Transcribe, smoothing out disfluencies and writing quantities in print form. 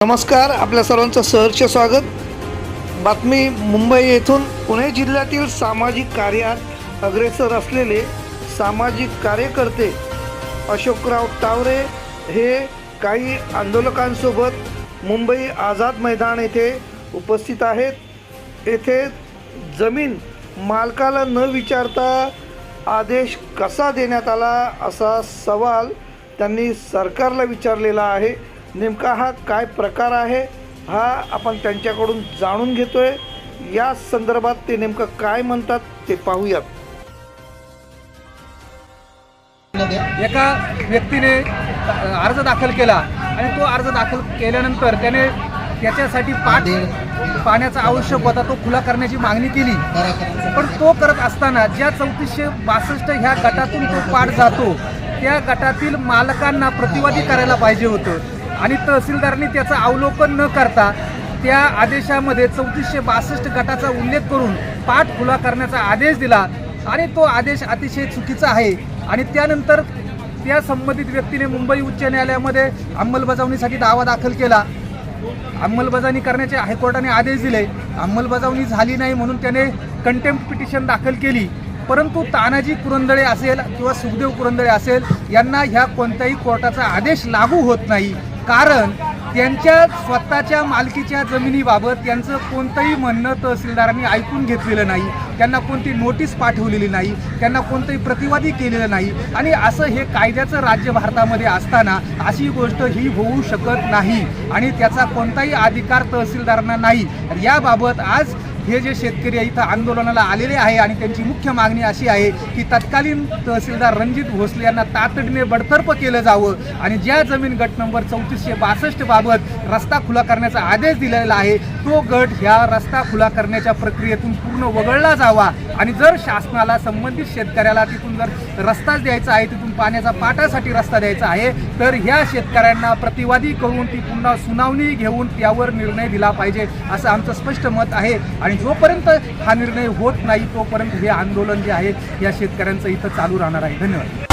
नमस्कार, आपल्या सर्वांचं सहर्ष स्वागत। बातमी मुंबई येथून पुणे जिल्ह्यातील सामाजिक कार्यात अग्रेसर असलेले सामाजिक कार्यकर्ते अशोकराव टावरे हे काही आंदोलकांसोबत मुंबई आझाद मैदान येथे उपस्थित आहेत। येथे जमीन मालकाला न विचारता आदेश कसा देण्यात आला असा सवाल त्यांनी सरकारला विचारलेला आहे। नेमका हा काय प्रकार आहे हा आपण त्यांच्याकडून जाणून घेतोय। या संदर्भात ते नेमकं काय म्हणतात ते पाहूयात। एका व्यक्तीने अर्ज दाखल केला आणि तो अर्ज दाखल केल्यानंतर त्याने त्याच्यासाठी पाण्याचा आवश्यक होता तो खुला करण्याची मागणी केली, पण तो करत असताना ज्या 3462 ह्या गटातून तो पाठ जातो त्या गटातील मालकांना प्रतिवादी करायला पाहिजे होतं आणि तहसीलदारांनी त्याचं अवलोकन न करता त्या आदेशामध्ये 3462 गटाचा उल्लेख करून पाठ खुला करण्याचा आदेश दिला आणि तो आदेश अतिशय चुकीचा आहे। आणि त्यानंतर त्या संबंधित व्यक्तीने मुंबई उच्च न्यायालयामध्ये अंमलबजावणीसाठी दावा दाखल केला। अंमलबजावणी करण्याचे हायकोर्टाने आदेश दिले, अंमलबजावणी झाली नाही म्हणून त्याने कंटेम्प्ट पिटिशन दाखल केली। परंतु तानाजी पुरंदरे असेल किंवा सुखदेव पुरंदरे असेल यांना ह्या कोणत्याही कोर्टाचा आदेश लागू होत नाही, कारण त्यांच्या स्वतःच्या मालकीच्या जमिनीबाबत त्यांचं कोणतंही म्हणणं तहसीलदारांनी ऐकून घेतलेलं नाही, त्यांना कोणती नोटीस पाठवलेली नाही, त्यांना कोणतंही प्रतिवादी केलेलं नाही। आणि असं हे कायद्याचं राज्य भारतामध्ये असताना अशी गोष्ट ही होऊ शकत नाही आणि त्याचा कोणताही अधिकार तहसीलदारांना नाही। याबाबत आज हे जे शेतकरी इथं आंदोलनाला आलेले आहे आणि त्यांची मुख्य मागणी अशी आहे की तत्कालीन तहसीलदार रणजित भोसले यांना तातडीने बडतर्फ केलं जावं आणि ज्या जमीन गट नंबर 3462 बाबत रस्ता खुला करण्याचा आदेश दिलेला आहे तो गट ह्या रस्ता खुला करण्याच्या प्रक्रियेतून पूर्ण वगळला जावा आणि जर शासनाला संबंधित शेतकऱ्याला तिथून जर रस्ताच द्यायचा आहे, तिथून पाण्याचा पाटासाठी रस्ता द्यायचा आहे, तर ह्या शेतकऱ्यांना प्रतिवादी करून ती पुन्हा सुनावणी घेऊन त्यावर निर्णय दिला पाहिजे असं आमचं स्पष्ट मत आहे। आणि जोपर्यंत हा निर्णय होत नाही तोपर्यंत हे आंदोलन जे आहे या शेतकऱ्यांचं इथं चालू राहणार आहे। धन्यवाद।